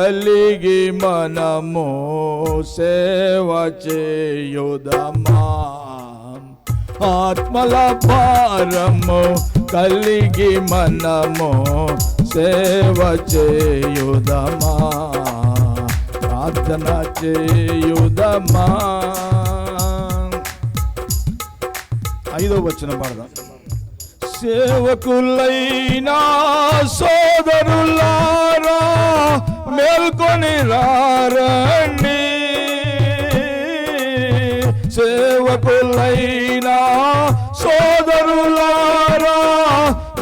కలిగి మనము సేవ చేయుదమా. ఆత్మల భారము కలిగి మనము సేవ చేయుదమా. ప్రార్థన చేయుదమా. 5వ వచనం పాడదాం. సేవకులైనా సోదరులారా మేల్కొని రారండి. సేవకులైనా సోదరులారా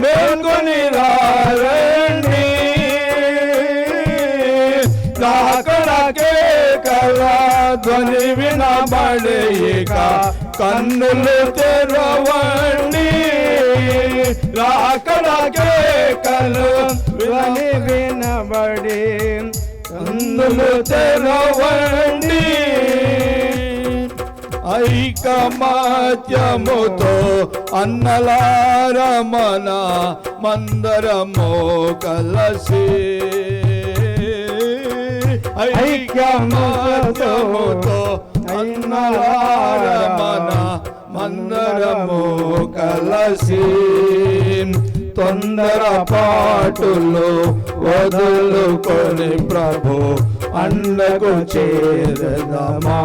మేల్కొని రారండి. రాకడకే కల ధ్వని వినబడేక కన్నులు తెరవండి. రాకడకే కలు ధ్వని వినబడి కన్నులు తెరవండి. ఐకమత్యముతో అన్నలార మన మందరము కలసి. ఐక్యమత్యముతో అన్నలార మన మందరము కలసి. తొందరపాటులు వదులుకొని ప్రభు అండకు చేరదమా.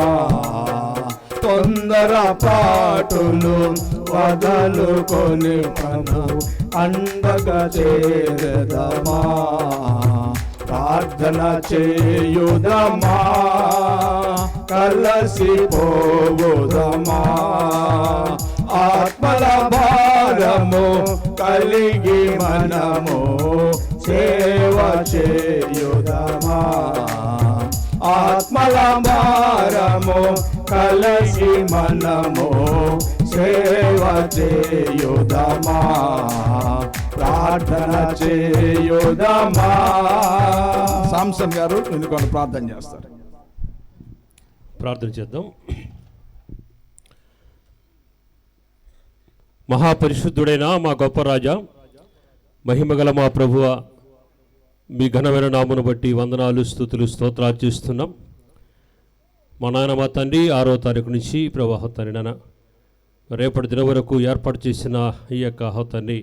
తొందరపాటులు వదులుకొని ప్రభు అండగా చేరదమా. ప్రార్థన చేయుదమా. కలసి పోవుదమా. ఆత్మల భారము కలిగి మనము సేవ చేయుదమా. ఆత్మల భారము కలిగి మనము సేవ చేయుదమా. ప్రార్థన చేయుదమా. సాంసన్ గారు ఎందుకు ప్రార్థన చేస్తారు? ప్రార్థన చేద్దాం. మహాపరిశుద్ధుడైన మా గొప్ప రాజా, మహిమగల మా ప్రభువ, మీ ఘనమైన నామను బట్టి వందనాలు, స్తుతులు, స్తోత్రాలు చేస్తున్నాం. మా నాయన మా తండ్రి 6వ తారీఖు నుంచి ప్రభా తండ్రి నాన్న రేపటి దిన వరకు ఏర్పాటు చేసిన ఈ యొక్క తండ్రి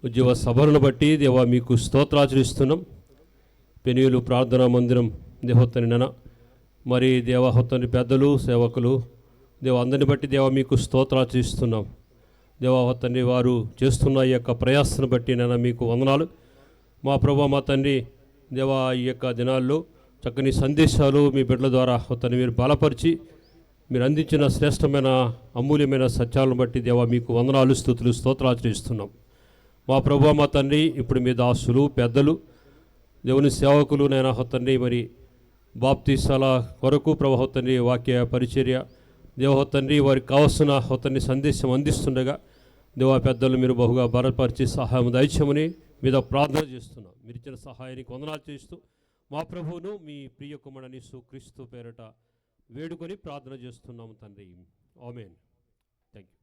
ఉద్యోగ సభలను బట్టి దేవా మీకు స్తోత్రాలు ఇస్తున్నాం. పెనుయులు ప్రార్థనా మందిరం దేవతండ్రి నాన్న మరి దేవహతండ్రి పెద్దలు సేవకులు దేవ అందరిని బట్టి దేవ మీకు స్తోత్రాలు ఇస్తున్నాం. దేవా తండ్రి వారు చేస్తున్న ఈ యొక్క ప్రయాసను బట్టి నేను మీకు వందనాలు. మా ప్రభా మా తండ్రి దేవా ఈ యొక్క దినాల్లో చక్కని సందేశాలు మీ బిడ్డల ద్వారా తండ్రి మీరు బలపరిచి మీరు అందించిన శ్రేష్టమైన అమూల్యమైన సత్యాలను బట్టి దేవా మీకు వందనాలు, స్తుతులు, స్తోత్రాలు చేస్తున్నాం. మా ప్రభా మా తండ్రి ఇప్పుడు మీ దాసులు పెద్దలు దేవుని సేవకులు నేను తండ్రి మరి బాప్తీసాల కొరకు ప్రభా తండ్రి వాక్య పరిచర్య దేవ తండ్రి వారికి కావలసిన తండ్రి సందేశం అందిస్తుండగా దేవా పెద్దలు మీరు బహుగా బలపరిచి సహాయం దయచేయమని మీద ప్రార్థన చేస్తున్నాం. మీరు ఇచ్చిన సహాయానికి వందనాలు చేస్తూ మా ప్రభువును మీ ప్రియ కుమారుని యేసుక్రీస్తు పేరట వేడుకొని ప్రార్థన చేస్తున్నాము తండ్రి. ఆమేన్. Thank you.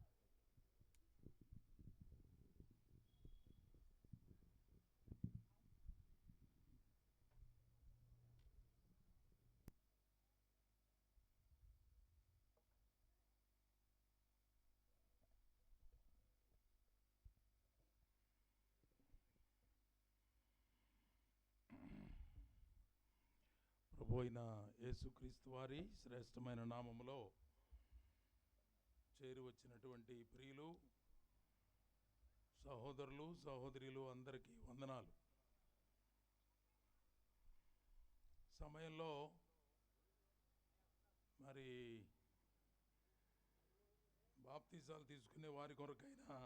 ప్రభువైన యేసుక్రీస్తు వారి శ్రేష్టమైన నామములో చేరి వచ్చినటువంటి ప్రియులు సహోదరులు సహోదరులు అందరికీ వందనాలు. సమయంలో మరి బాప్తిసాలు తీసుకునే వారి కొరకైనా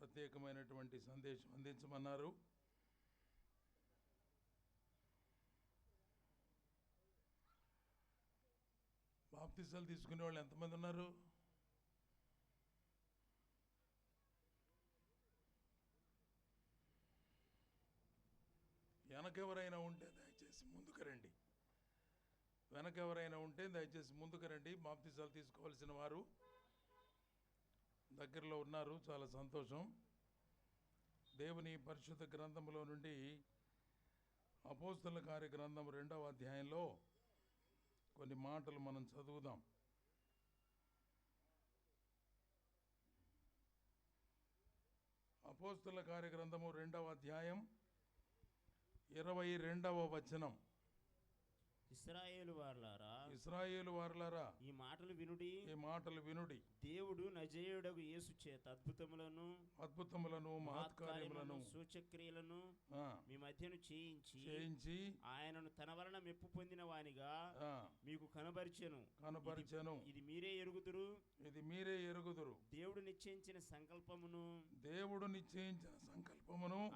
ప్రత్యేకమైనటువంటి సందేశం అందించమన్నారు. బాప్తిసాలు తీసుకునే వాళ్ళు ఎంతమంది ఉన్నారు? వెనకెవరైనా ఉంటే దయచేసి ముందుకు రండి. వెనకెవరైనా ఉంటే దయచేసి ముందుకు రండి. బాప్తిసాలు తీసుకోవాల్సిన వారు దగ్గరలో ఉన్నారు. చాలా సంతోషం. దేవుని పరిశుద్ధ గ్రంథంలో నుండి అపోస్తల కార్యగ్రంథం 2వ అధ్యాయంలో కొన్ని మాటలు మనం చదువుదాం. అపోస్తల కార్యగ్రంథము 2వ అధ్యాయం 22వ వచనం. ఇశ్రాయేలు వారలారా ఈ మాటలు వినుడి. దేవుడు నజరేయుడగు యేసు చేత అద్భుతములను మహత్కార్యములను సూచక్రియలను మీ మధ్యను చేయించి ఆయనను తన వలన మెప్పు పొందిన వానిగా మీకు కనబరిచెను. ఇది మీరే ఎరుగుదురు. దేవుడు నిశ్చయించిన సంకల్పమును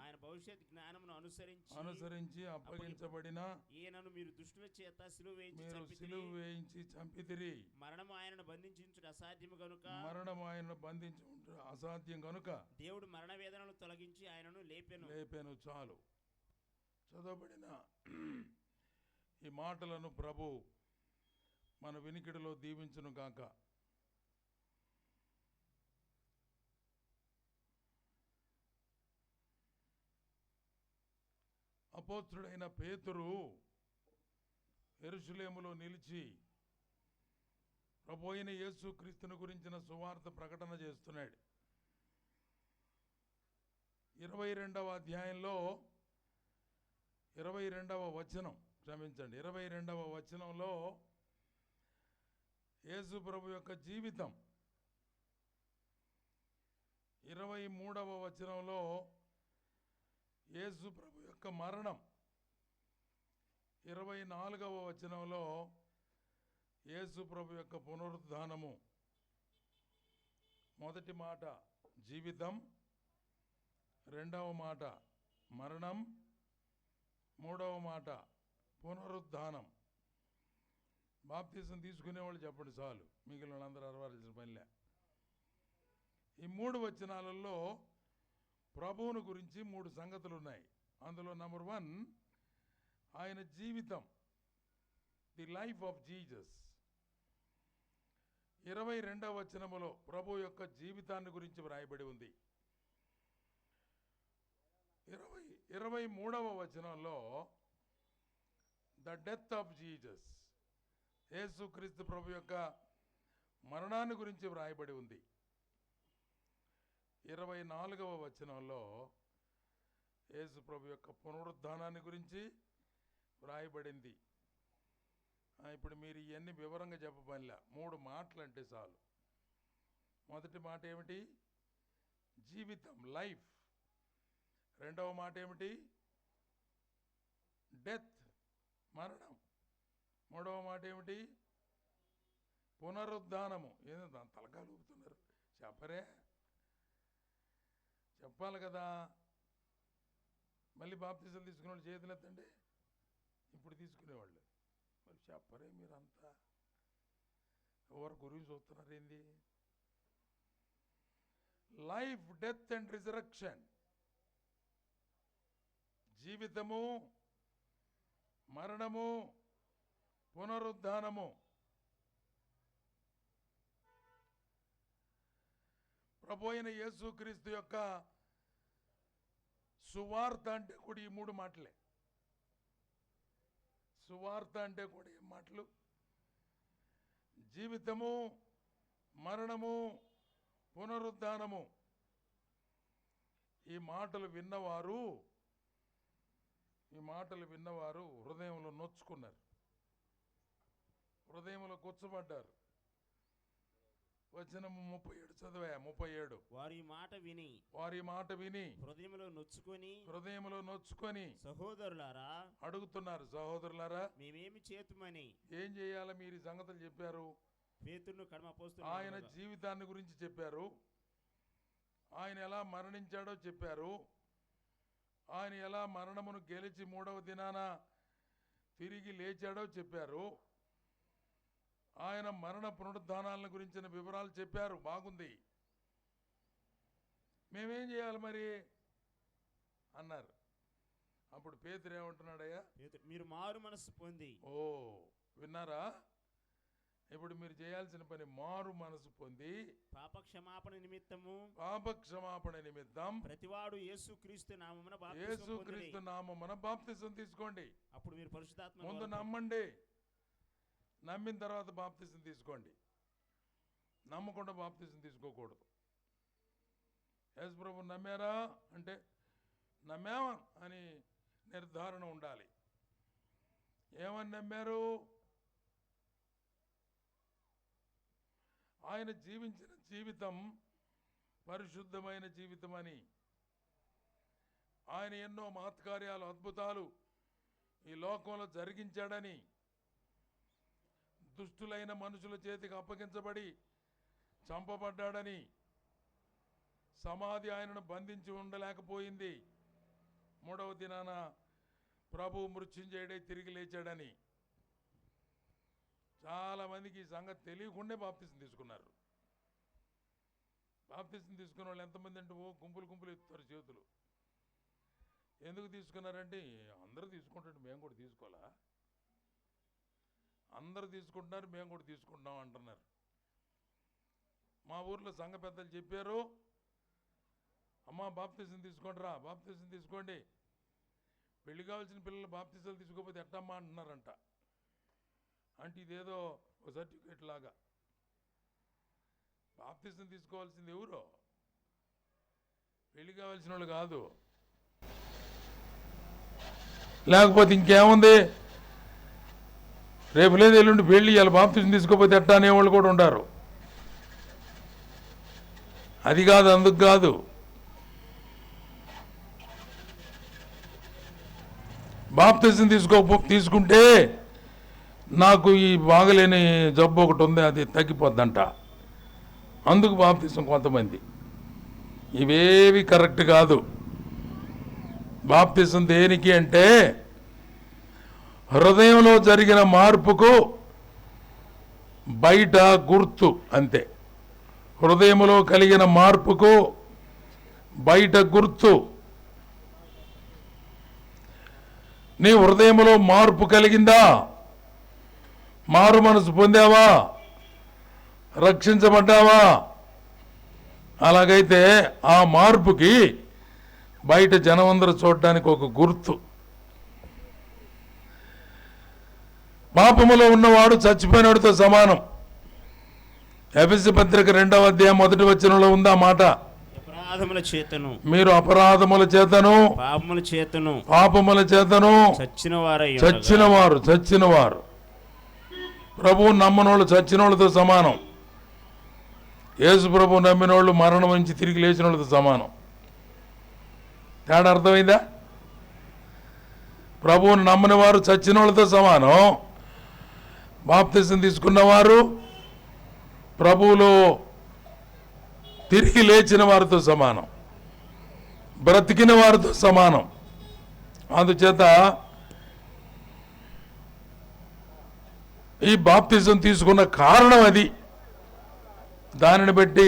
ఆయన భవిష్యత్ జ్ఞానమును అనుసరించి అప్పగించబడిన ఈయనను మీరు దుష్టుల చేత సిలువ వేయించి చంపితిరి. మరణము ఆయనను బంధించుట అసాధ్యం గనుక దేవుడు మరణ వేదనను తొలగించి ఆయనను లేపెను. చాలు. చదవబడిన ఈ మాటలను ప్రభు మన వినికిడిలో దీవించును గాక. అపోస్తుడైన పేతురు యెరూషలేములో నిలిచి ప్రభు అయిన యేసుక్రీస్తుని గురించిన సువార్త ప్రకటన చేస్తున్నాడు. 22వ అధ్యాయంలో 22వ వచనంలో యేసు ప్రభు యొక్క జీవితం, 23వ వచనంలో యేసు ప్రభు యొక్క మరణం, 24వ వచనంలో యేసు ప్రభు యొక్క పునరుద్ధానము. మొదటి మాట జీవితం, రెండవ మాట మరణం, మూడవ మాట పునరుద్ధానం. బాప్తిసం తీసుకునేవాళ్ళు చెప్పండి చాలు, మిగిలిన వాళ్ళందరూ అరవాల్సిన పనిలే. ఈ 3 వచనాలలో ప్రభువును గురించి 3 సంగతులు ఉన్నాయి. అందులో నంబర్ 1 ఆయన జీవితం, ది లైఫ్ ఆఫ్ జీసస్. 22వ వచనములో ప్రభు యొక్క జీవితాన్ని గురించి వ్రాయబడి ఉంది. 23వ వచనంలో ద డెత్ ఆఫ్ జీసస్, యేసుక్రీస్తు ప్రభు యొక్క మరణాన్ని గురించి వ్రాయబడి ఉంది. 24వ వచనంలో యేసు ప్రభు యొక్క పునరుద్ధానాన్ని గురించి వ్రాయబడింది. ఇప్పుడు మీరు ఇవన్నీ వివరంగా చెప్పబడిలా, 3 మాటలు అంటే చాలు. మొదటి మాట ఏమిటి? జీవితం, లైఫ్. రెండవ మాట ఏమిటి? డెత్, మరణం. మూడవ మాట ఏమిటి? పునరుద్ధానము. ఏదో దాని తలకాలు ఊపుతున్నారు, చెప్పాలి కదా. మళ్ళీ బాప్తిజాలు తీసుకునే వాళ్ళు చేతులు ఎత్తండి. ఇప్పుడు తీసుకునేవాళ్ళు మరి చెప్పరే, మీరంతా ఎవరు గురించి చూస్తున్నారు ఏంది? Life, death and resurrection. జీవితము, మరణము, పునరుద్ధానము. ప్రభు అయిన యేసుక్రీస్తు యొక్క సువార్త అంటే కూడా ఈ 3 మాటలే. సువార్త అంటే కూడా ఈ మాటలు. జీవితము, మరణము, పునరుద్ధానము. ఈ మాటలు విన్నవారు హృదయంలో నొచ్చుకున్నారు, హృదయంలో కూర్చోబడ్డారు. వచనము 37 చదివా. 37 వారి మాట విని హృదయములో నొచ్చుకొని సహోదరులారా అడుగుతున్నారు, సహోదరులారా మేమేమి చేతుమని. ఏం చేయాలి మీరు? ఈ సంగతులు చెప్పారు. పేతురును ఆయన జీవితాన్ని గురించి చెప్పారు, ఆయన ఎలా మరణించాడో చెప్పారు, ఆయన ఎలా మరణమును గెలిచి 3వ దినాన తిరిగి లేచాడో చెప్పారు, ఆయన మరణ పునరుద్ధానాలను గురించిన వివరాలు చెప్పారు. బాగుంది. మేమేం చేయాలి మరి అన్నారు. అప్పుడు పేతురు ఏమంటున్నాడయ్యా? మీరు మారు మనసు పొంది. విన్నారా? ఇప్పుడు మీరు చేయాల్సిన పని మారు మనసు పొంది పాప క్షమాపణ నిమిత్తం ప్రతివాడు యేసుక్రీస్తు నామమున బాప్తిసం తీసుకోండి. అప్పుడు మీరు పరిశుద్ధాత్మ ముందు నమ్మండి, నమ్మిన తర్వాత బాప్తిసం తీసుకోండి. నమ్మకుండా బాప్తిసం తీసుకోకూడదు. యేసు ప్రభు నమ్మారా అంటే నమ్మామా అని నిర్ధారణ ఉండాలి. ఏమని నమ్మారు? ఆయన జీవించిన జీవితం పరిశుద్ధమైన జీవితం అని, ఆయన ఎన్నో మహత్కార్యాలు అద్భుతాలు ఈ లోకంలో జరిగించాడని, దుష్టులైన మనుషుల చేతికి అప్పగించబడి చంపబడ్డాడని, సమాధి ఆయనను బంధించి ఉండలేకపోయింది, మూడవ దినాన ప్రభు మృత్యుంజయుడై తిరిగి లేచాడని. చాలా మందికి ఈ సంగతి తెలియకుండే బాప్తిసం తీసుకున్నారు. బాప్తిసం తీసుకున్న వాళ్ళు ఎంతమంది అంటే గుంపులు ఎత్తుతారు చేతులు. ఎందుకు తీసుకున్నారంటే అందరూ తీసుకుంటారు, మేము కూడా తీసుకోవాలా, అందరూ తీసుకుంటున్నారు మేము కూడా తీసుకుంటున్నాం అంటున్నారు. మా ఊర్లో సంఘ పెద్దలు చెప్పారు, అమ్మ బాప్తిసం తీసుకోండిరా, బాప్తిసం తీసుకోండి, పెళ్లి కావాల్సిన పిల్లలు బాప్తిసాలు తీసుకోకపోతే ఎట్టమ్మా అంటున్నారంట. అంటే ఇదేదో ఒక సర్టిఫికేట్ లాగా. బాప్తిసం తీసుకోవాల్సింది ఎవరో, పెళ్లి కావాల్సిన వాళ్ళు కాదు. లేకపోతే ఇంకేముంది, రేపు లేదు ఎల్లుండి పెళ్ళి, ఇలా బాప్తిసం తీసుకోకపోతే ఎట్టా అనేవాళ్ళు కూడా ఉంటారు. అది కాదు, అందుకు కాదు. బాప్తిసం తీసుకుంటే నాకు ఈ బాగలేని జబ్బు ఒకటి ఉంది, అది తగ్గిపోద్దంట. అందుకు బాప్తిసం కొంతమంది. ఇవేవి కరెక్ట్ కాదు. బాప్తిసం దేనికి అంటే హృదయంలో జరిగిన మార్పుకు బయట గుర్తు అంతే. హృదయంలో కలిగిన మార్పుకు బయట గుర్తు. నీ హృదయంలో మార్పు కలిగిందా? మారు మనసు పొందావా? రక్షించబడ్డావా? అలాగైతే ఆ మార్పుకి బయట జనమందరూ చూడడానికి ఒక గుర్తు. పాపములో ఉన్నవాడు చచ్చిపోయినవాడితో సమానం. ఎఫెసీ పత్రిక 2వ అధ్యాయం 1వ వచనంలో ఉంది ఆ మాట. మీరు అపరాధముల చేతను పాపముల చేతను చచ్చినవారు. ప్రభువు నమ్మనోళ్ళు చచ్చినోళ్ళతో సమానం. యేసు ప్రభు నమ్మినోళ్ళు మరణం నుంచి తిరిగి లేచిన వాళ్ళతో సమానం. తేడా అర్థమైందా? ప్రభువును నమ్మని వారు చచ్చిన వాళ్ళతో సమానం. బాప్తిసం తీసుకున్నవారు ప్రభువులో తిరిగి లేచిన వారితో సమానం, బ్రతికిన వారితో సమానం. అందుచేత ఈ బాప్తిజం తీసుకున్న కారణం అది. దానిని బట్టి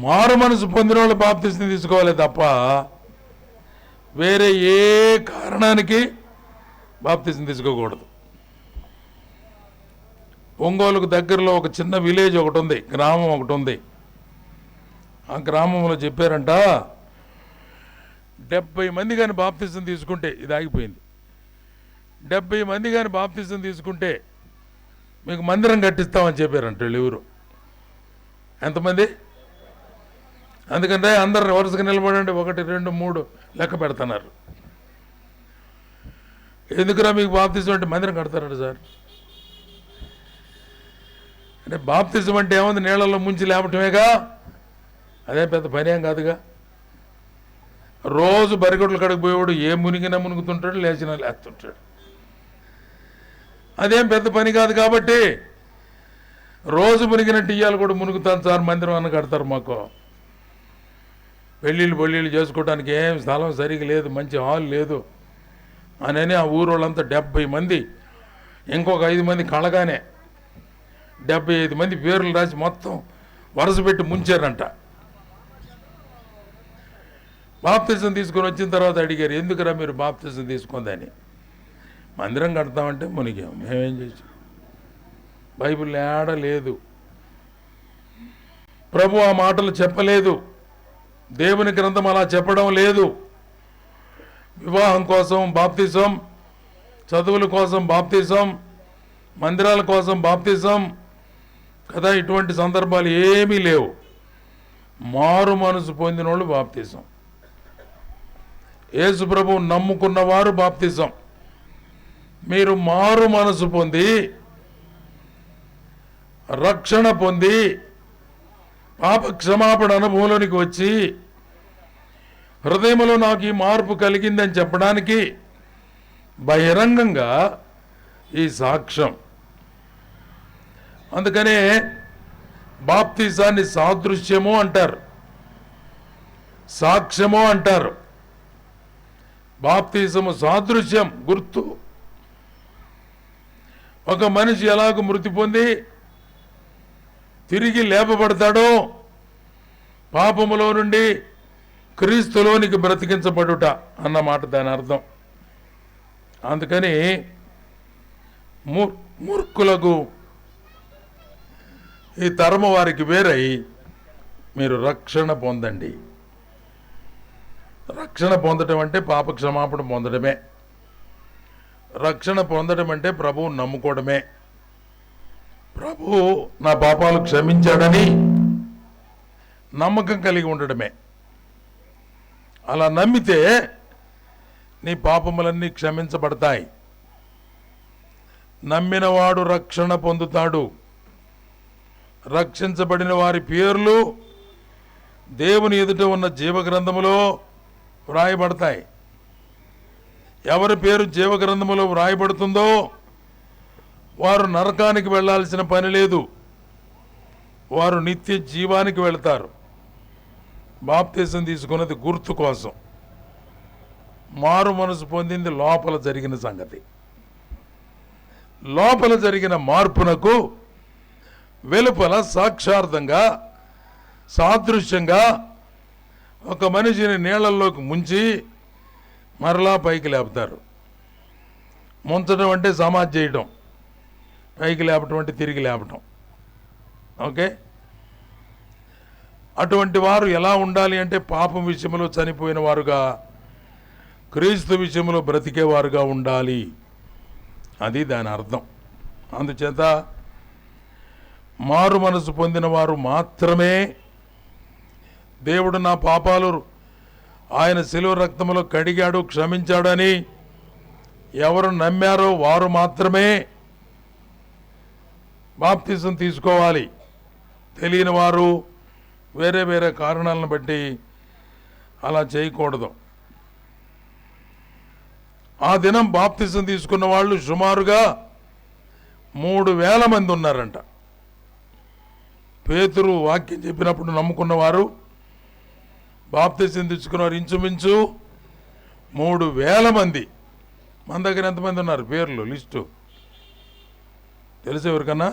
మారు మనసు పొందిన వాళ్ళు బాప్తిజం తీసుకోవాలి తప్ప వేరే ఏ కారణానికి బాప్తిజం తీసుకోకూడదు. ఒంగోలుకు దగ్గరలో ఒక చిన్న విలేజ్ ఒకటి ఉంది, గ్రామం ఒకటి ఉంది. ఆ గ్రామంలో చెప్పారంట 70 మంది కానీ బాప్తిజం తీసుకుంటే, ఇది ఆగిపోయింది, 70 మంది కానీ బాప్తిజం తీసుకుంటే మీకు మందిరం కట్టిస్తామని చెప్పారంట వీళ్ళు. ఎవరు? ఎంతమంది? అందుకంటే అందరు వరుసగా నిలబడండి, 1 2 3 లెక్క పెడుతున్నారు. ఎందుకురా మీకు బాప్తిజం అంటే మందిరం కడతారంట సార్. అంటే బాప్తిజం అంటే ఏముంది, నీళ్ళల్లో ముంచి లేపటమేగా, అదే పెద్ద పని ఏం కాదుగా. రోజు బరిగొడ్లు కడుగు పోయేవాడు ఏ మునిగినా మునుగుతుంటాడు, లేచినా లేస్తుంటాడు. అదేం పెద్ద పని కాదు. కాబట్టి రోజు మునిగిన టీయాలు కూడా మునుగుతాను సార్, మందిరం అన్న కడతారు. మాకు పెళ్ళిళ్ళు చేసుకోవడానికి ఏం స్థలం సరిగా లేదు, మంచి హాల్ లేదు అని ఆ ఊరు వాళ్ళంతా 70 మంది, ఇంకొక 5 మంది కళగానే 75 మంది పేర్లు రాసి మొత్తం వరుస పెట్టి ముంచారంట. బాప్తిజం తీసుకొని వచ్చిన తర్వాత అడిగారు, ఎందుకురా మీరు బాప్తిజం తీసుకుందని. మందిరం కడతామంటే మునిగాం, మేమేం చేసాం. బైబిల్ ఏడ లేదు. ప్రభు ఆ మాటలు చెప్పలేదు. దేవుని గ్రంథం అలా చెప్పడం లేదు. వివాహం కోసం బాప్తిజం, చదువుల కోసం బాప్తిజం, మందిరాల కోసం బాప్తిజం కదా, ఇటువంటి సందర్భాలు ఏమీ లేవు. మారు మనసు పొందిన వాళ్ళు బాప్తిజం, యేసు ప్రభువు నమ్ముకున్నవారు బాప్తిజం. మీరు మారు మనసు పొంది రక్షణ పొంది పాప క్షమాపణ అనుభవంలోనికి వచ్చి హృదయంలో నాకు ఈ మార్పు కలిగిందని చెప్పడానికి బహిరంగంగా ఈ సాక్ష్యం. అందుకనే బాప్తిజాన్ని సాదృశ్యము అంటారు, సాక్ష్యము అంటారు. బాప్తిజము సాదృశ్యం, గుర్తు. ఒక మనిషి ఎలాగ మృతి పొంది తిరిగి లేపబడతాడో పాపములో నుండి క్రీస్తులోనికి బ్రతికించబడుట అన్నమాట దాని అర్థం. అందుకని మూర్ఖులకు ఈ తరము వారికి వేరై మీరు రక్షణ పొందండి. రక్షణ పొందడం అంటే పాప క్షమాపణ పొందడమే. రక్షణ పొందడం అంటే ప్రభువు నమ్ముకోవడమే. ప్రభువు నా పాపాలు క్షమించాడని నమ్మకం కలిగి ఉండడమే. అలా నమ్మితే నీ పాపములన్నీ క్షమించబడతాయి. నమ్మినవాడు రక్షణ పొందుతాడు. రక్షించబడిన వారి పేర్లు దేవుని ఎదుట ఉన్న జీవగ్రంథములో వ్రాయబడతాయి. ఎవరి పేరు జీవగ్రంథములో వ్రాయబడుతుందో వారు నరకానికి వెళ్ళాల్సిన పని లేదు, వారు నిత్య జీవానికి వెళతారు. బాప్తిజం తీసుకున్నది గుర్తు కోసం. మారు మనసు పొందింది లోపల జరిగిన సంగతి. లోపల జరిగిన మార్పునకు వెలుపల సాక్షార్థంగా సాదృశ్యంగా ఒక మనిషిని నీళ్లలోకి ముంచి మరలా పైకి లేపుతారు. ముంచడం అంటే సమాధి చేయడం, పైకి లేపటం అంటే తిరిగి లేపటం. ఓకే, అటువంటి వారు ఎలా ఉండాలి అంటే పాపం విషయంలో చనిపోయిన వారుగా, క్రీస్తు విషయంలో బ్రతికేవారుగా ఉండాలి. అది దాని అర్థం. అందుచేత మారు మనసు పొందిన వారు మాత్రమే దేవుడు నా పాపాలు ఆయన శిలువ రక్తములో కడిగాడు, క్షమించాడని ఎవరు నమ్మారో వారు మాత్రమే బాప్తిజం తీసుకోవాలి. తెలియని వారు వేరే వేరే కారణాలను బట్టి అలా చేయకూడదు. ఆ దినం బాప్తిజం తీసుకున్న వాళ్ళు సుమారుగా 3,000 మంది ఉన్నారంట. పేతురు వాక్యం చెప్పినప్పుడు నమ్ముకున్నవారు, బాప్తిజం తీసుకున్నవారు ఇంచుమించు 3,000 మంది. మన దగ్గర ఎంతమంది ఉన్నారు పేర్లు లిస్టు తెలిసే ఎవరికన్నా?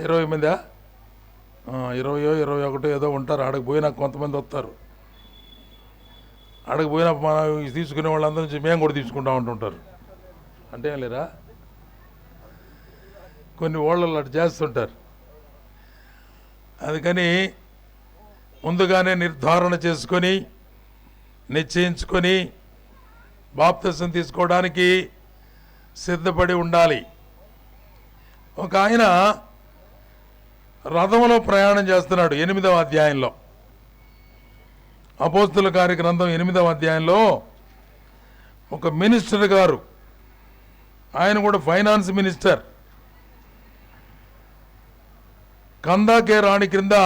20 మందా? 20, 21 ఏదో ఉంటారు. ఆడకు పోయినా కొంతమంది వస్తారు. ఆడకు పోయినా మనం తీసుకునే వాళ్ళందరి నుంచి మేము కూడా తీసుకుంటా ఉంటుంటారు. అంటే ఏం లేరా, కొన్ని ఓళ్ళల్లో అటు చేస్తుంటారు. అందుకని ముందుగానే నిర్ధారణ చేసుకొని నిశ్చయించుకొని బాప్తిజం తీసుకోవడానికి సిద్ధపడి ఉండాలి. ఒక ఆయన రథంలో ప్రయాణం చేస్తున్నాడు 8వ అధ్యాయంలో. అపోస్తుల కార్యగ్రంథం 8వ అధ్యాయంలో ఒక మినిస్టర్ గారు, ఆయన కూడా ఫైనాన్స్ మినిస్టర్, కందాకే రాణి క్రింద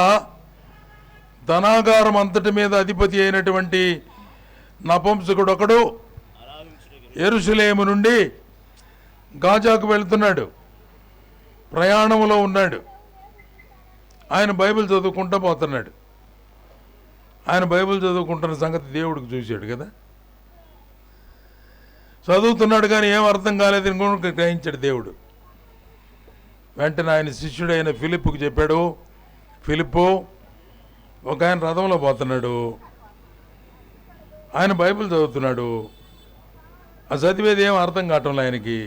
ధనాగారం అంతటి మీద అధిపతి అయినటువంటి నపుంసకుడు ఒకడు యెరూషలేము నుండి గాజాకు వెళ్తున్నాడు. ప్రయాణంలో ఉన్నాడు. ఆయన బైబిల్ చదువుకుంటూ పోతున్నాడు. ఆయన బైబిల్ చదువుకుంటున్న సంగతి దేవుడికి చూశాడు కదా. చదువుతున్నాడు కానీ ఏం అర్థం కాలేదని కూడా గ్రహించాడు దేవుడు. వెంటనే ఆయన శిష్యుడైన ఫిలిప్పుకి చెప్పాడు, ఫిలిప్పు, ఒక ఆయన రథంలో పోతున్నాడు, ఆయన బైబిల్ చదువుతున్నాడు, ఆ చదివేది ఏం అర్థం కావటంలో ఆయనకి.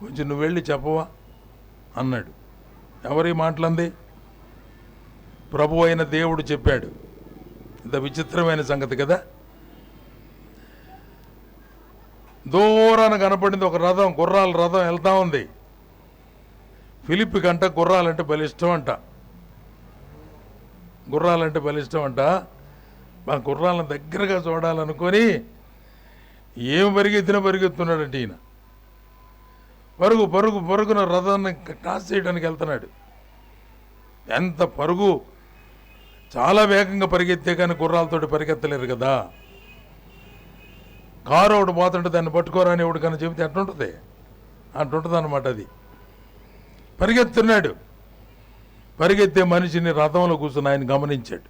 కొంచెం నువ్వు వెళ్ళి చెప్పవా అన్నాడు. ఎవరి మాటలంది? ప్రభు అయిన దేవుడు చెప్పాడు. ఇంత విచిత్రమైన సంగతి కదా. దూరాన కనపడింది ఒక రథం, గుర్రాల రథం వెళ్తా ఉంది. ఫిలిప్ కంట గుర్రాలంటే బలిష్టం అంట. గుర్రాలంటే బలిష్టం అంట. మా గుర్రాలను దగ్గరగా చూడాలనుకొని ఏం పరిగెత్తున్నాడంటే ఈయన పరుగు పరుగు పరుగున రథాన్ని క్రాస్ చేయడానికి వెళ్తున్నాడు. ఎంత పరుగు! చాలా వేగంగా పరిగెత్తే కానీ గుర్రాలతోటి పరిగెత్తలేరు కదా. కారు ఒకటి పోతుంటే దాన్ని పట్టుకోరాని ఒకటి కానీ చెబితే అట్టుంటుంది, అట్టుంటుంది అన్నమాట. అది పరిగెత్తున్నాడు. పరిగెత్తే మనిషిని రథంలో కూర్చుని ఆయన గమనించాడు.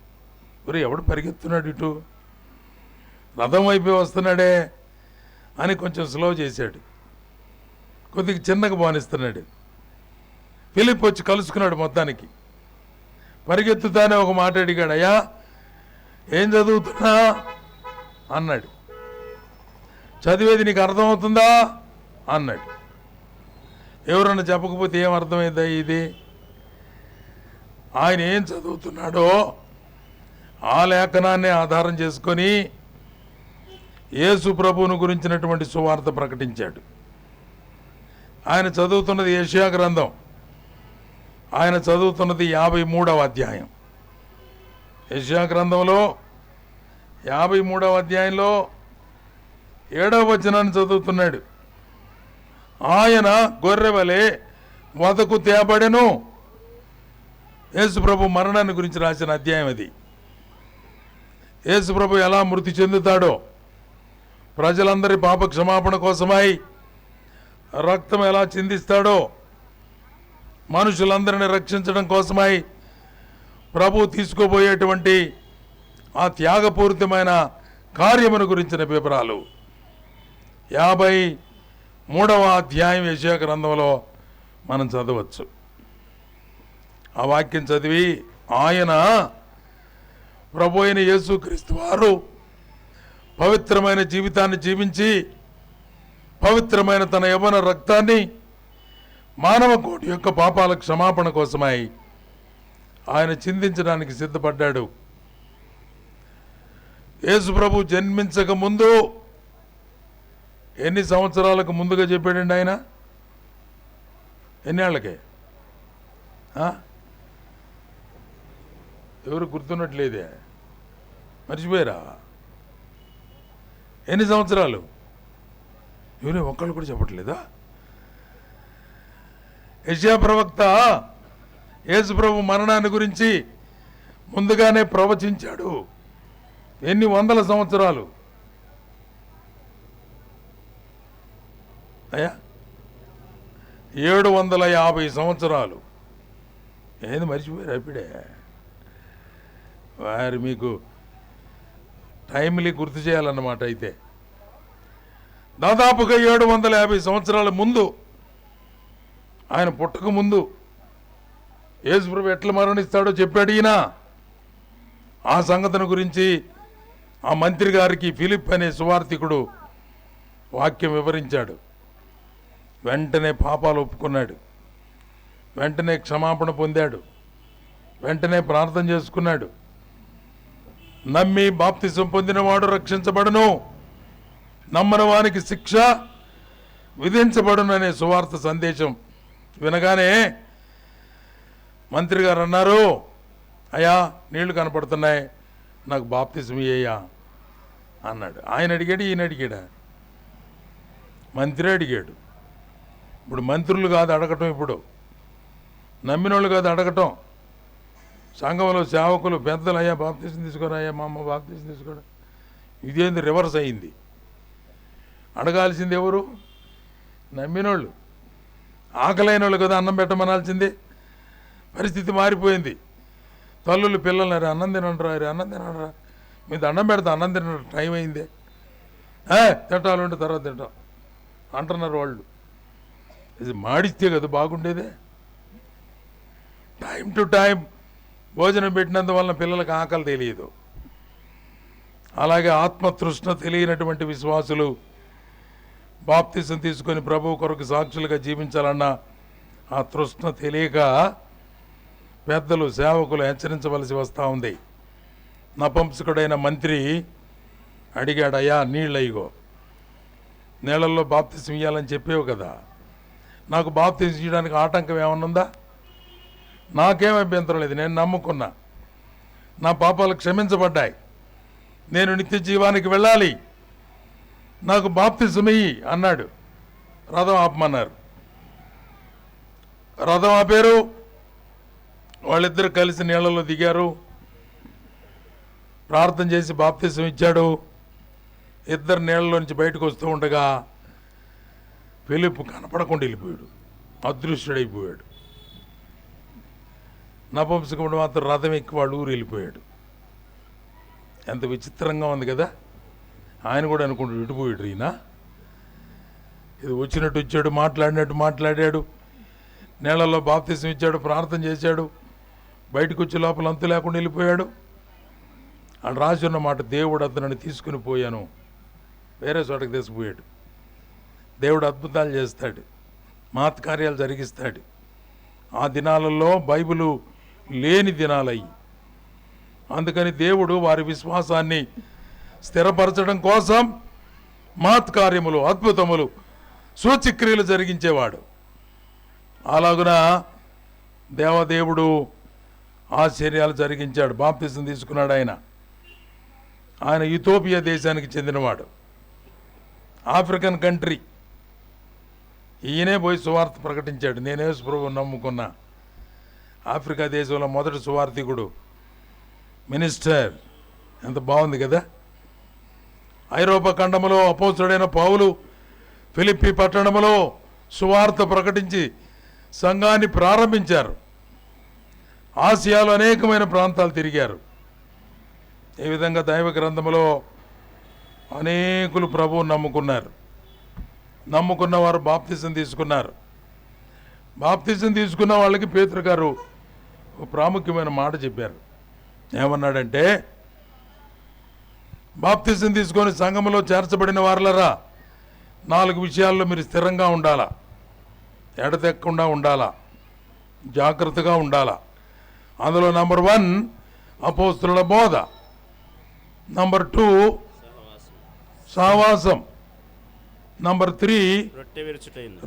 ఒరే, ఎవడు పరిగెత్తున్నాడు ఇటు, రథం అయిపోయి వస్తున్నాడే అని కొంచెం స్లో చేశాడు. కొద్దిగా చిన్నగా బానిస్తున్నాడు. ఫిలిప్ వచ్చి కలుసుకున్నాడు. మొత్తానికి పరిగెత్తుతానే ఒక మాట అడిగాడు. అయ్యా, ఏం చదువుతున్నా అన్నాడు. చదివేది నీకు అర్థమవుతుందా అన్నాడు. ఎవరన్నా చెప్పకపోతే ఏం అర్థమైందా ఇది? ఆయన ఏం చదువుతున్నాడో ఆ లేఖనాన్ని ఆధారం చేసుకొని యేసు ప్రభువును గురించినటువంటి సువార్త ప్రకటించాడు. ఆయన చదువుతున్నది యెషయా గ్రంథం. ఆయన చదువుతున్నది 53వ అధ్యాయం. యెషయా గ్రంథంలో 53వ అధ్యాయంలో 7వ వచనాన్ని చదువుతున్నాడు. ఆయన గొర్రెవలే వదకు తేబడెను. యేసు ప్రభు మరణాన్ని గురించి రాసిన అధ్యాయం అది. యేసు ప్రభు ఎలా మృతి చెందుతాడో, ప్రజలందరి పాప క్షమాపణ కోసమై రక్తం ఎలా చిందిస్తాడో, మనుషులందరిని రక్షించడం కోసమై ప్రభు తీసుకోబోయేటువంటి ఆ త్యాగపూరితమైన కార్యమును గురించిన వివరాలు 53వ అధ్యాయం యెషయా గ్రంథంలో మనం చదవచ్చు. ఆ వాక్యం చదివి, ఆయన ప్రభు అయిన యేసుక్రీస్తు వారు పవిత్రమైన జీవితాన్ని జీవించి పవిత్రమైన తన యవ్వన రక్తాన్ని మానవ కోటి యొక్క పాపాల క్షమాపణ కోసమై ఆయన చిందించడానికి సిద్ధపడ్డాడు. యేసు ప్రభు జన్మించక ముందు ఎన్ని సంవత్సరాలకు ముందుగా చెప్పాడండి ఆయన? ఎన్నేళ్లకే? ఎవరు గుర్తున్నట్లేదే? మర్చిపోయారా? ఎన్ని సంవత్సరాలు? ఎవరే ఒక్కళ్ళు కూడా చెప్పట్లేదా? యెషయా ప్రవక్త యేసు ప్రభు మరణాన్ని గురించి ముందుగానే ప్రవచించాడు. ఎన్ని వందల సంవత్సరాలు అయ్యా? 750 సంవత్సరాలు. ఏంది మర్చిపోయారు అప్పుడే? వారు మీకు టైమ్లీ గుర్తు చేయాలన్నమాట. అయితే దాదాపుగా 750 సంవత్సరాల ముందు, ఆయన పుట్టక ముందు యేసు ప్రభు ఎట్లా మరణిస్తాడో చెప్పాడు ఈయన. ఆ సంగతిని గురించి ఆ మంత్రి గారికి ఫిలిప్ అనే సువార్థికుడు వాక్యం వివరించాడు. వెంటనే పాపాలు ఒప్పుకున్నాడు, వెంటనే క్షమాపణ పొందాడు, వెంటనే ప్రార్థన చేసుకున్నాడు. నమ్మి బాప్తిసం పొందినవాడు రక్షించబడును, నమ్మని వానికి శిక్ష విధించబడును అనే సువార్త సందేశం వినగానే మంత్రి గారు అన్నారు, అయ్యా నీళ్లు కనపడుతున్నాయి, నాకు బాప్తిసం ఇయ్యా అన్నాడు. ఆయన అడిగాడు, ఈయన అడిగాడా? మంత్రి అడిగాడు. ఇప్పుడు మంత్రులు కాదు అడగటం, ఇప్పుడు నమ్మినోళ్ళు కాదు అడగటం. సంఘంలో సేవకులు పెద్దలు, అయ్యా బాప్తిసం తీసుకోరా, అయ్యా మా అమ్మ బాప్తిసం తీసుకోరా. ఇదేంది రివర్స్ అయింది? అడగాల్సింది ఎవరు? నమ్మినోళ్ళు. ఆకలైన వాళ్ళు కదా అన్నం పెట్టమనాల్సింది. పరిస్థితి మారిపోయింది. తల్లులు పిల్లలు, అన్నం తినంటారా, అన్నం తినరా, మీ దండం పెడతా, అన్నం తిన టైం అయిందే, తింటాలంటే తర్వాత తింటాం అంటున్నారు వాళ్ళు. ఇది మాడిస్తే కదా బాగుండేదే. టైం టు టైం భోజనం పెట్టినందువలన పిల్లలకు ఆకలి తెలియదు. అలాగే ఆత్మతృష్ణ తెలియనటువంటి విశ్వాసులు బాప్తిసం తీసుకొని ప్రభువు కొరకు సాక్షులుగా జీవించాలన్న ఆ తృష్ణ తెలియక పెద్దలు సేవకులు హెచ్చరించవలసి వస్తూ ఉంది. నపుంసకుడైన మంత్రి అడిగాడు, అయ్యా నీళ్ళు అయ్యో, నీళ్ళల్లో బాప్తిసం ఇవ్వాలని చెప్పేవు కదా, నాకు బాప్తిసం ఇవ్వడానికి ఆటంకం ఏమన్నా ఉందా? నాకేం అభ్యంతరం లేదు, నేను నమ్ముకున్నా, నా పాపాలు క్షమించబడ్డాయి, నేను నిత్య జీవానికి వెళ్ళాలి, నాకు బాప్తిసం ఇయ్యి అన్నాడు. రథం ఆపమన్నారు. రథం ఆపారు. వాళ్ళిద్దరు కలిసి నీళ్ళలో దిగారు. ప్రార్థన చేసి బాప్తిసం ఇచ్చాడు. ఇద్దరు నీళ్ళలో నుంచి బయటకు వస్తూ ఉండగా ఫిలిప్ కనపడకుండా వెళ్ళిపోయాడు, అదృశ్యుడైపోయాడు. నపుంసకుడు మాత్రం రథం ఎక్కి వాడు ఊరు వెళ్ళిపోయాడు. ఎంత విచిత్రంగా ఉంది కదా. ఆయన కూడా అనుకుంటాడు, ఇటుపోయాడు ఈయన, ఇది వచ్చినట్టు వచ్చాడు, మాట్లాడినట్టు మాట్లాడాడు, నీళ్ళల్లో బాప్తిసం ఇచ్చాడు, ప్రార్థన చేశాడు, బయటకు వచ్చే లోపల అంతు లేకుండా వెళ్ళిపోయాడు. అని రాసి ఉన్న మాట, దేవుడు అతనిని తీసుకుని పోయాను, వేరే చోటకి తీసుకుపోయాడు. దేవుడు అద్భుతాలు చేస్తాడు, మహత్కార్యాలు జరిగిస్తాడు. ఆ దినాలలో బైబిలు లేని దినాలయ్యి, అందుకని దేవుడు వారి విశ్వాసాన్ని స్థిరపరచడం కోసం మహత్కార్యములు, అద్భుతములు, సూచక్రియలు జరిగించేవాడు. అలాగున దేవదేవుడు ఆశ్చర్యాలు జరిగించాడు. బాప్తిసం తీసుకున్నాడు ఆయన. ఆయన ఇథియోపియా దేశానికి చెందినవాడు, ఆఫ్రికన్ కంట్రీ. ఈయనే పోయి సువార్త ప్రకటించాడు. నేను యేసు ప్రభువుని నమ్ముకున్నా. ఆఫ్రికా దేశంలో మొదటి సువార్థికుడు, మినిస్టర్. ఎంత బాగుంది కదా. ఐరోపా ఖండములో అపోస్తుడైన పౌలు ఫిలిప్పి పట్టణములో సువార్త ప్రకటించి సంఘాన్ని ప్రారంభించారు. ఆసియాలో అనేకమైన ప్రాంతాలు తిరిగారు. ఈ విధంగా దైవ గ్రంథములో అనేకులు ప్రభువుని నమ్ముకున్నారు. నమ్ముకున్న వారు బాప్తిసం తీసుకున్నారు. బాప్తిసం తీసుకున్న వాళ్ళకి పేతురు గారు ఒక ప్రాముఖ్యమైన మాట చెప్పారు. ఏమన్నాడంటే, బాప్తిసం తీసుకొని సంఘములో చేర్చబడిన వారులరా, 4 విషయాల్లో మీరు స్థిరంగా ఉండాలా, ఎడతెక్కకుండా ఉండాలా, జాగ్రత్తగా ఉండాలా. అందులో నంబర్ 1 అపోస్తుల బోధ, నంబర్ 2 సహవాసం, నంబర్ 3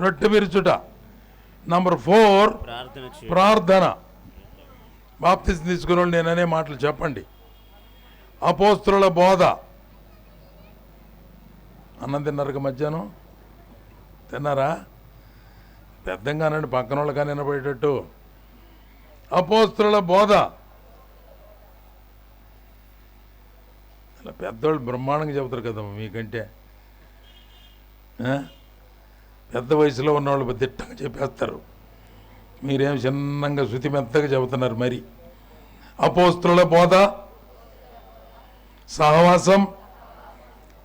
రొట్టె విరుచుట, నంబర్ 4 ప్రార్థన. బాప్తిసం తీసుకున్న వాళ్ళు నేననే మాటలు చెప్పండి. అపోస్తుల బోధ. అన్నం తిన్నారుగా మధ్యాహ్నం? తిన్నారా? పెద్దంగానండి, పక్కన వాళ్ళు కానీ వినబడేటట్టు. అపోస్తుల బోధ. అలా పెద్దవాళ్ళు బ్రహ్మాండంగా చెబుతారు కదమ్మా మీకంటే. పెద్ద వయసులో ఉన్నవాళ్ళు దిట్టంగా చెప్పేస్తారు, మీరేం చిన్నంగా శృతి మెత్తగా చెబుతున్నారు. మరి అపోస్తుల బోధ, సహవాసం,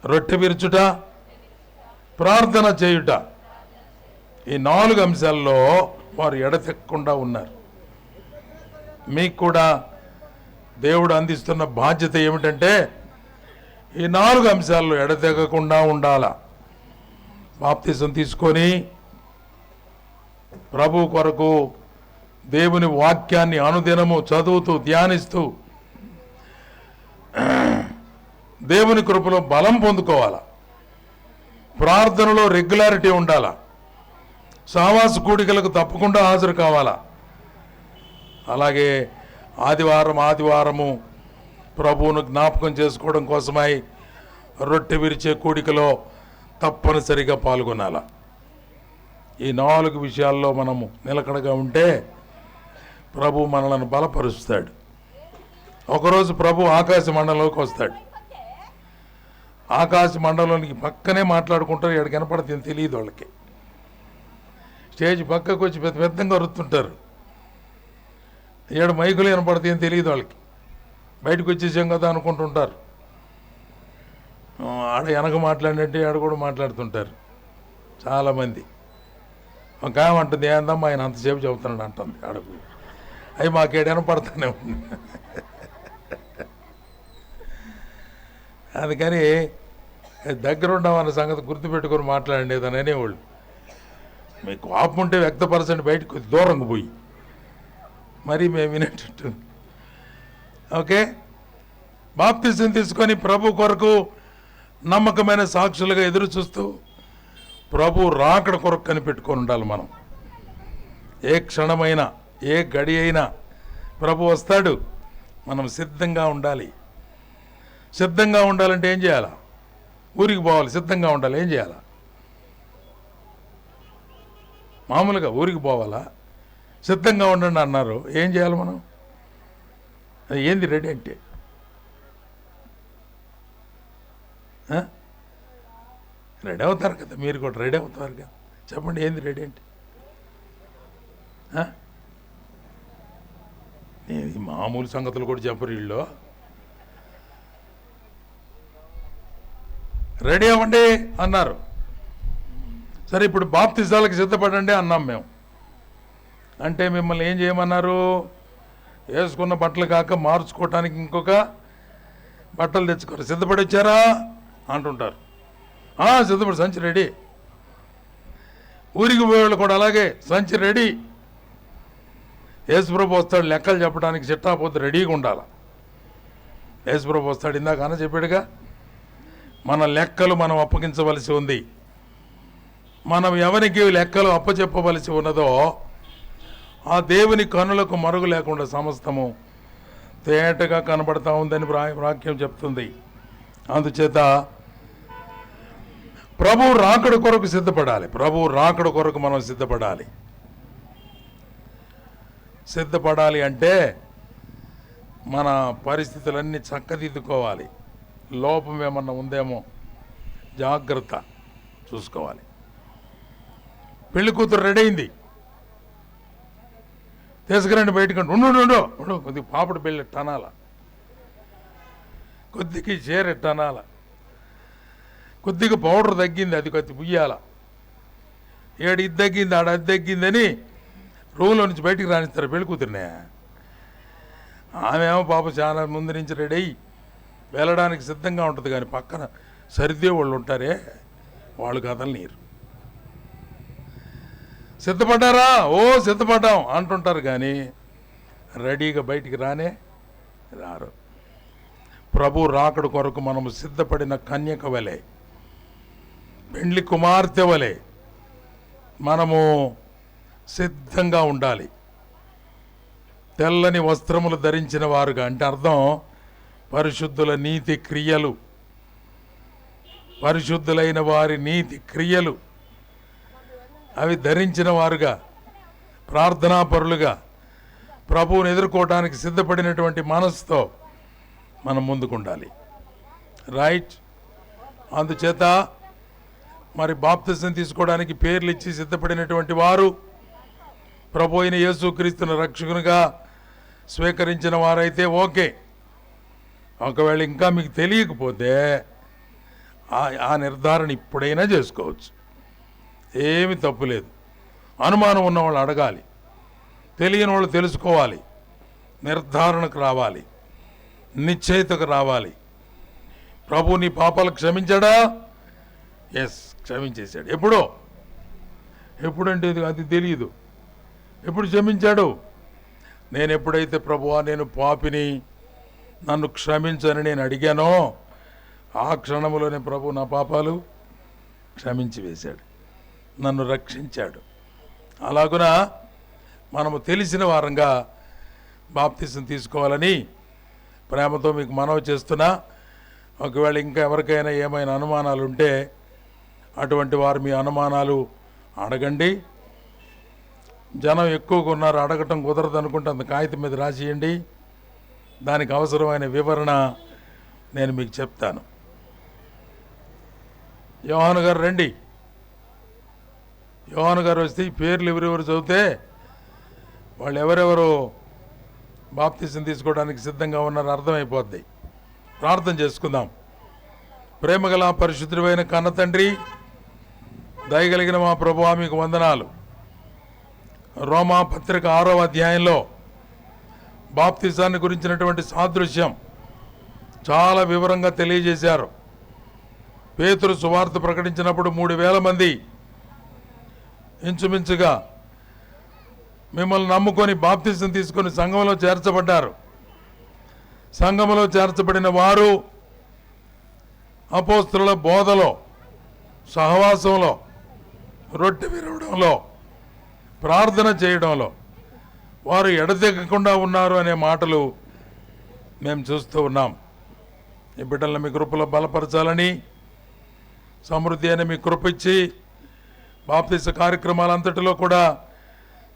రొట్టె విరుచుట, ప్రార్థన చేయుట, ఈ 4 అంశాల్లో వారు ఎడతెక్కకుండా ఉన్నారు. మీకు కూడా దేవుడు అందిస్తున్న బాధ్యత ఏమిటంటే ఈ 4 అంశాల్లో ఎడతెగకుండా ఉండాల. బాప్తిసం తీసుకొని ప్రభు కొరకు దేవుని వాక్యాన్ని అనుదినము చదువుతూ ధ్యానిస్తూ దేవుని కృపలో బలం పొందుకోవాలా. ప్రార్థనలో రెగ్యులారిటీ ఉండాలా. సహవాస కూడికలకు తప్పకుండా హాజరు కావాలా. అలాగే ఆదివారము ప్రభువును జ్ఞాపకం చేసుకోవడం కోసమై రొట్టె విరిచే కూడికలో తప్పనిసరిగా పాల్గొనాలా. ఈ 4 విషయాల్లో మనము నిలకడగా ఉంటే ప్రభు మనలను బలపరుస్తాడు. ఒకరోజు ప్రభు ఆకాశ మండలంలోకి వస్తాడు. ఆకాశ మండలంలోనికి పక్కనే మాట్లాడుకుంటారు, ఎక్కడ కనపడుతుంది తెలియదు వాళ్ళకి. స్టేజ్ పక్కకు వచ్చి పెద్ద పెద్దగా అరుతుంటారు, ఏడు మైకులు వినపడతాయని తెలియదు వాళ్ళకి. బయటకు వచ్చేసాం కదా అనుకుంటుంటారు. ఆడ వెనక మాట్లాడినట్టు ఆడ కూడా మాట్లాడుతుంటారు చాలామంది. ఒక ఏమంటుంది, ఏందమ్మా ఆయన అంతసేపు చెబుతున్నాడు అంటుంది ఆడకు. అవి మాకేడు వినపడతానే ఉంది. అందుకని దగ్గర ఉండమన్న సంగతి గుర్తుపెట్టుకొని మాట్లాడండి ఏదని అనేవాళ్ళు. మీకు కోపం ఉంటే వ్యక్తపరచండి, బయటకు దూరంగా పోయి మరి మేము వినేటట్టు. ఓకే, బాప్తిసం తీసుకొని ప్రభు కొరకు నమ్మకమైన సాక్షులుగా ఎదురు చూస్తూ ప్రభు రాకడ కొరకు కనిపెట్టుకొని ఉండాలి. మనం ఏ క్షణమైనా ఏ గడి అయినా ప్రభు వస్తాడు, మనం సిద్ధంగా ఉండాలి. సిద్ధంగా ఉండాలంటే ఏం చేయాలా? ఊరికి పోవాలి, సిద్ధంగా ఉండాలి. ఏం చేయాలా? మామూలుగా ఊరికి పోవాలా? సిద్ధంగా ఉండండి అన్నారు. ఏం చేయాలి మనం? ఏంది రెడీ అంటే? రెడీ అవుతారు కదా, మీరు కూడా రెడీ అవుతారు కదా. చెప్పండి, ఏంది రెడీ అంటే? ఈ మామూలు సంగతులు కూడా చెప్పరు వీళ్ళు. రెడీ అవ్వండి అన్నారు. సరే, ఇప్పుడు బాప్తిజాలకు సిద్ధపడండి అన్నాం మేము. అంటే మిమ్మల్ని ఏం చేయమన్నారు? వేసుకున్న బట్టలు కాక మార్చుకోవటానికి ఇంకొక బట్టలు తెచ్చుకోరు. సిద్ధపడి వచ్చారా అంటుంటారు. సిద్ధపడి, సంచి రెడీ. ఊరికి పోయేవాళ్ళు కూడా అలాగే, సంచి రెడీ. యేసుప్రభు వస్తాడు లెక్కలు చెప్పడానికి, చిట్టాపోతే రెడీగా ఉండాలి. యేసుప్రభు వస్తాడు, ఇందాక అన్న చెప్పాడుగా, మన లెక్కలు మనం అప్పగించవలసి ఉంది. మనం ఎవరికి లెక్కలు అప్పచెప్పవలసి ఉన్నదో ఆ దేవుని కనులకు మరుగు లేకుండా సమస్తము తేటగా కనబడతా ఉందని వాక్యం చెప్తుంది. అందుచేత ప్రభు రాకడ కొరకు సిద్ధపడాలి. ప్రభు రాకడ కొరకు మనం సిద్ధపడాలి. సిద్ధపడాలి అంటే మన పరిస్థితులన్నీ చక్కదిద్దుకోవాలి. లోపం ఏమన్నా ఉందేమో జాగ్రత్త చూసుకోవాలి. పెళ్లి కూతురు రెడీ అయింది, తీసుకురండి బయటకండి. ఉండు కొద్దిగా పాపడు పెళ్ళి టనాల, కొద్దిగా చీర టనాల, కొద్దిగా పౌడర్ తగ్గింది, అది కొద్ది పుయ్యాల, ఏడు ఇది తగ్గింది ఆడ అది తగ్గిందని రూమ్లో నుంచి బయటికి రానిస్తారు పెళ్లి కూతురునే. ఆమె ఏమో పాప చాలా ముందు నుంచి రెడీ అయ్యి వెళ్ళడానికి సిద్ధంగా ఉంటుంది. కానీ పక్కన సరిదే వాళ్ళు ఉంటారే, వాళ్ళు కథలు నీరు. సిద్ధపడ్డారా? సిద్ధపడ్డాం అంటుంటారు కానీ రెడీగా బయటికి రారు. ప్రభు రాకడ కొరకు మనము సిద్ధపడిన కన్యక వలె, పెండ్లి కుమార్తె వలె మనము సిద్ధంగా ఉండాలి. తెల్లని వస్త్రములు ధరించిన వారుగా, అంటే అర్థం పరిశుద్ధుల నీతి క్రియలు, పరిశుద్ధులైన వారి నీతి క్రియలు అవి ధరించిన వారుగా, ప్రార్థనాపరులుగా ప్రభువుని ఎదుర్కోవడానికి సిద్ధపడినటువంటి మనసుతో మనం ముందుకుండాలి. రైట్. అందుచేత మరి బాప్తిసం తీసుకోవడానికి పేర్లు ఇచ్చి సిద్ధపడినటువంటి వారు ప్రభు అయిన యేసుక్రీస్తును రక్షకునిగా స్వీకరించిన వారైతే ఓకే. ఒకవేళ ఇంకా మీకు తెలియకపోతే ఆ నిర్ధారణ ఇప్పుడైనా చేసుకోవచ్చు, ఏమి తప్పులేదు. అనుమానం ఉన్న వాళ్ళు అడగాలి, తెలియని వాళ్ళు తెలుసుకోవాలి, నిర్ధారణకు రావాలి, నిశ్చయితకు రావాలి. ప్రభు నీ పాపాలు క్షమించాడా? ఎస్, క్షమించేశాడు. ఎప్పుడంటే అది తెలియదు. ఎప్పుడు క్షమించాడు? నేను ఎప్పుడైతే ప్రభువా నేను పాపిని, నన్ను క్షమించని నేను అడిగానో ఆ క్షణంలోనే ప్రభు నా పాపాలు క్షమించి వేశాడు, నన్ను రక్షించాడు. అలాగున మనము తెలిసిన వారంగా బాప్తిసం తీసుకోవాలని ప్రేమతో మీకు మనవి చేస్తున్నా. ఒకవేళ ఇంకా ఎవరికైనా ఏమైనా అనుమానాలు ఉంటే అటువంటి వారు మీ అనుమానాలు అడగండి. జనం ఎక్కువగా ఉన్నారు, అడగటం కుదరదు అనుకుంటే అంత కాగితం మీద రాసియండి. దానికి అవసరమైన వివరణ నేను మీకు చెప్తాను. యోహాను గారు రండి. యోహాను గారు వస్తే ఈ పేర్లు ఎవరెవరు చదివితే వాళ్ళు ఎవరెవరు బాప్తిసం తీసుకోవడానికి సిద్ధంగా ఉన్నారో అర్థమైపోద్ది. ప్రార్థన చేసుకుందాం. ప్రేమగల పరిశుద్ధుడైన కన్న తండ్రి, దయగలిగిన మా ప్రభువా మీకు వందనాలు. రోమా పత్రిక 6వ అధ్యాయంలో బాప్తిసాన్ని గురించినటువంటి సాదృశ్యం చాలా వివరంగా తెలియజేశారు. పేతురు సువార్త ప్రకటించినప్పుడు 3,000 మంది ఇంచుమించుగా మిమ్మల్ని నమ్ముకొని బాప్తిసం తీసుకొని సంఘంలో చేర్చబడ్డారు. సంఘంలో చేర్చబడిన వారు అపోస్తలుల బోధలో, సహవాసంలో, రొట్టె విరవడంలో, ప్రార్థన చేయడంలో వారు ఎడతెగకుండా ఉన్నారు అనే మాటలు మేము చూస్తూ ఉన్నాం. ఈ బిడ్డలను మీ కృపలో బలపరచాలని, సమృద్ధి అని మీ కృప ఇచ్చి బాప్తిస కార్యక్రమాలంతటిలో కూడా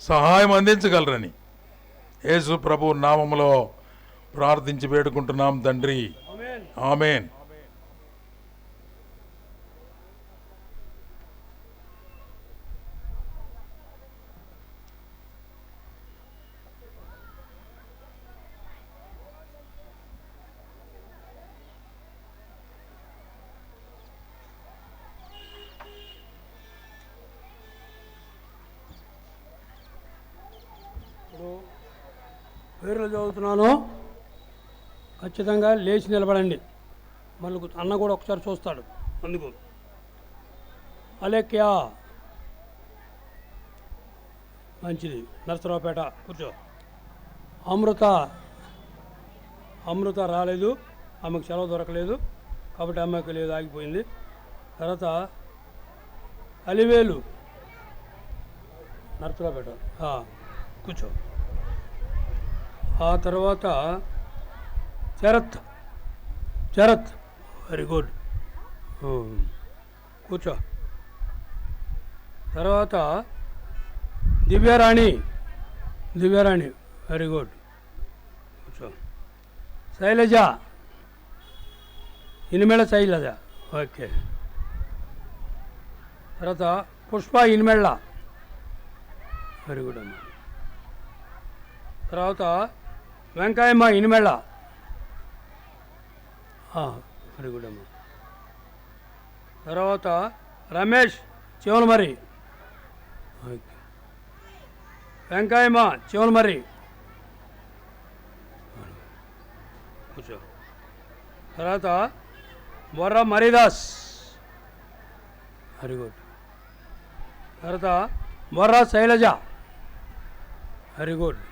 సహాయం అందించగలరని యేసు ప్రభు నామములో ప్రార్థించి వేడుకుంటున్నాం తండ్రి. ఆమేన్. పేర్లు చదువుతున్నాను, ఖచ్చితంగా లేచి నిలబడండి. మళ్ళీ అన్న కూడా ఒకసారి చూస్తాడు. అందుకు అలేఖ్యా, మంచిది, నరసరావుపేట, కూర్చో. అమృత రాలేదు, ఆమెకు సెలవు దొరకలేదు కాబట్టి అమ్మాయికి లేదు, ఆగిపోయింది. తర్వాత అలివేలు, నరసరావుపేట, కూర్చో. ఆ తర్వాత శరత్, వెరీ గుడ్, కూర్చో. తర్వాత దివ్యారాణి, వెరీ గుడ్, కూర్చో. శైలజ, ఇనిమెళ్ళ శైలజ, ఓకే. తర్వాత పుష్ప ఇనిమెళ్ళ, వెరీ గుడ్ అమ్మ. తర్వాత వెంకాయమ్మ ఇనిమెళ్ళ, వెరీ గుడ్ అమ్మ. తర్వాత రమేష్ చివలమర్రి, ఓకే. వెంకాయమ్మ చివలమర్రి, కూర్చో. తర్వాత బొర్ర మరిదాస్, వెరీ గుడ్. తర్వాత బొర్ర శైలజ, వెరీ గుడ్.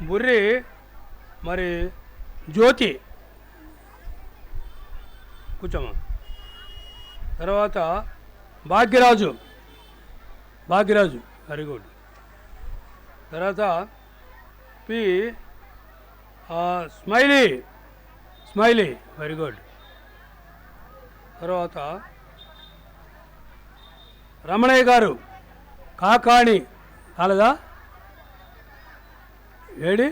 బుర్రి మరి జ్యోతి, కూర్చోమ్మా. తర్వాత భాగ్యరాజు, వెరీ గుడ్. తర్వాత పి స్మైలీ, వెరీ గుడ్. తర్వాత రమణయ్య గారు కాకాణి, కాలేదా? ఏడి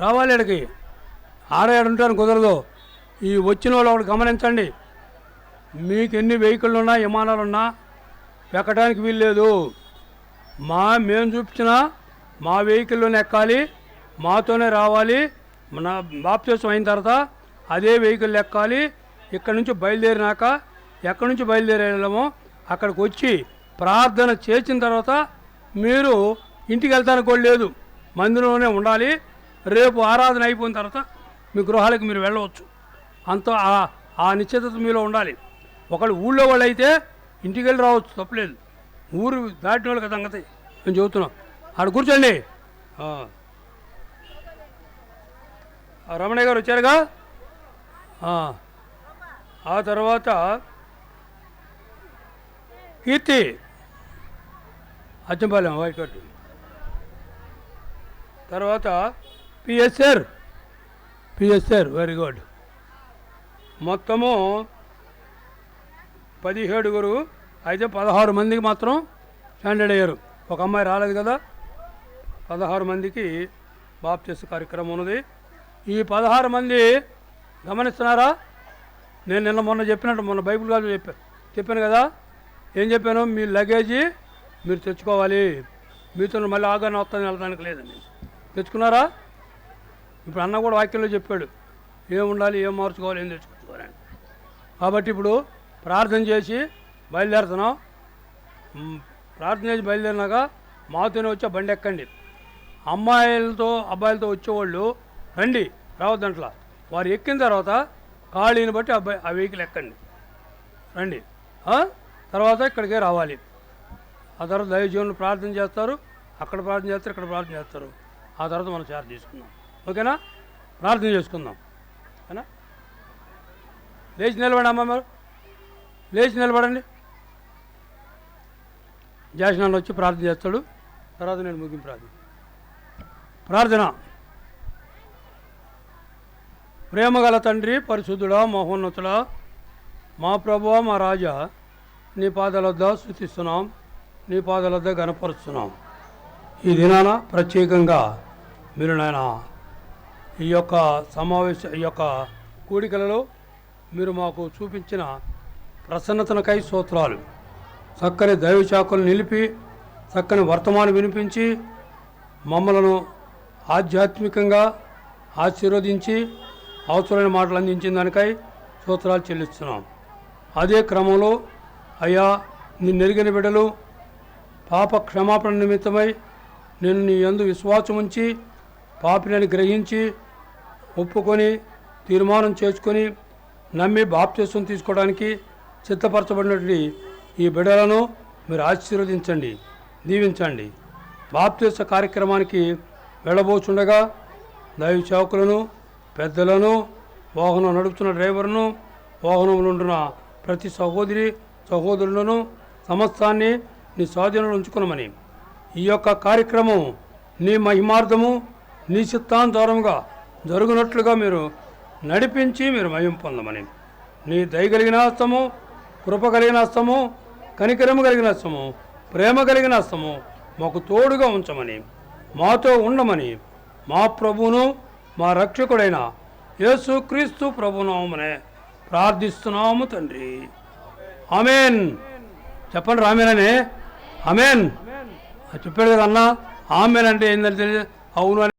రావాలి, ఎక్కడికి ఆడేడుంటాను కుదరదు. ఈ వచ్చిన వాళ్ళు ఒకటి గమనించండి, మీకు ఎన్ని వెహికళ్ళు ఉన్నా, విమానాలు ఉన్నా ఎక్కడానికి వీల్లేదు. మేము చూపించిన మా వెహికల్లోనే ఎక్కాలి, మాతోనే రావాలి. మన బాప్తిసం అయిన తర్వాత అదే వెహికల్ ఎక్కాలి. ఇక్కడ నుంచి బయలుదేరినాక ఎక్కడి నుంచి బయలుదేరేమో అక్కడికి వచ్చి ప్రార్థన చేసిన తర్వాత మీరు ఇంటికి వెళ్తానికి కూడా లేదు, మందిరంలోనే ఉండాలి. రేపు ఆరాధన అయిపోయిన తర్వాత మీ గృహాలకు మీరు వెళ్ళవచ్చు. అంత ఆ నిశ్చితత మీలో ఉండాలి. ఒకళ్ళు ఊళ్ళో వాళ్ళు అయితే ఇంటికి వెళ్ళి రావచ్చు, తప్పలేదు. ఊరు దాటిన వాళ్ళకి సంగతి నేను చెబుతున్నాం. ఆడ కూర్చోండి. రమణయ్య గారు వచ్చారుగా. ఆ తర్వాత కీర్తి అచ్చంపాలెం, వైకట్టు. తర్వాత పిఎస్ఆర్, వెరీ గుడ్. మొత్తము 17 అయితే 16 మందికి మాత్రం స్టాండర్డ్ అయ్యారు. ఒక అమ్మాయి రాలేదు కదా. 16 మందికి బాప్తిస్మ కార్యక్రమం ఉన్నది. ఈ 16 మంది గమనిస్తున్నారా? నేను మొన్న చెప్పినట్టు, మొన్న బైబిల్ కాదు చెప్పాను కదా. ఏం చెప్పాను? మీ లగేజీ మీరు తెచ్చుకోవాలి. మీతో మళ్ళీ ఆగానే వస్తాను వెళ్ళడానికి లేదండి. తెచ్చుకున్నారా? ఇప్పుడు అన్న కూడా వాక్యంలో చెప్పాడు ఏం ఉండాలి, ఏం మార్చుకోవాలి, ఏం తెచ్చుకోవాలి. కాబట్టి ఇప్పుడు ప్రార్థన చేసి బయలుదేరుతున్నాం. ప్రార్థన చేసి బయలుదేరినాక మాతోనే వచ్చి బండి ఎక్కండి. అమ్మాయిలతో అబ్బాయిలతో వచ్చేవాళ్ళు రండి, రావద్దంట్లా. వారు ఎక్కిన తర్వాత ఖాళీని బట్టి ఆ వెహికల్ ఎక్కండి, రండి. తర్వాత ఇక్కడికే రావాలి. ఆ తర్వాత దైవజీవులను ప్రార్థన చేస్తారు, అక్కడ ప్రార్థన చేస్తారు, ఇక్కడ ప్రార్థన చేస్తారు. ఆ తర్వాత మనం చార్జ్ తీసుకుందాం. ఓకేనా? ప్రార్థన చేసుకుందాం. ఓకేనా? లేచి నిలబడి అమ్మ, మీరు లేచి నిలబడండి. జాషనాన్ని వచ్చి ప్రార్థన చేస్తాడు. తర్వాత నేను ముగింపు ప్రార్థన. ప్రేమగల తండ్రి, పరిశుద్ధుడా, మహోన్నతుడా, మా ప్రభువా, మా రాజా, నీ పాదాల వద్ద స్తుతిస్తున్నాం, నీ పాదాల వద్ద గణపరుస్తున్నాం. ఈ దినాన ప్రత్యేకంగా మీరు నాయన ఈ యొక్క కూడికలలో మీరు మాకు చూపించిన ప్రసన్నతనకై స్తోత్రాలు. చక్కని దైవశాఖలు నిలిపి చక్కని వర్తమానం వినిపించి మమ్మలను ఆధ్యాత్మికంగా ఆశీర్వదించి అవసరమైన మాటలు అందించిన దానికై స్తోత్రాలు చెల్లిస్తున్నాం. అదే క్రమంలో అయ్యా, నిన్ను ఎరిగిన బిడ్డలు పాప క్షమాపణ నిమిత్తమై నేను నీ యందు విశ్వాసం ఉంచి పాపిని గ్రహించి ఒప్పుకొని తీర్మానం చేసుకొని నమ్మి బాప్తిసం తీసుకోవడానికి సిద్ధపరచబడినటువంటి ఈ బిడ్డలను మీరు ఆశీర్వదించండి, దీవించండి. బాప్తిస కార్యక్రమానికి వెళ్ళబోచుండగా దైవ సేవకులను, పెద్దలను, వాహనం నడుపుతున్న డ్రైవర్ను, వాహనంలో ఉంటున్న ప్రతి సహోదరులను సమస్తాన్ని నీ స్వాధీనంలో ఉంచుకున్నామని, ఈ యొక్క కార్యక్రమం నీ మహిమార్థము నీ చిత్తానుసారముగా జరుగునట్లుగా మీరు నడిపించి మీరు మహిమ పొందమని, నీ దయ కలిగిన హస్తము, కృప కలిగిన హస్తము, కనికరము కలిగిన హస్తము, ప్రేమ కలిగిన హస్తము మాకు తోడుగా ఉంచమని, మాతో ఉండమని మా ప్రభువును మా రక్షకుడైన యేసుక్రీస్తు ప్రభునామమునే ప్రార్థిస్తున్నాము తండ్రి. ఆమెన్. చెప్పండి రామేననే. ఆమెన్. చెప్పాడు కదా అన్న. ఆమెన్ అంటే ఏంటంటే అవును.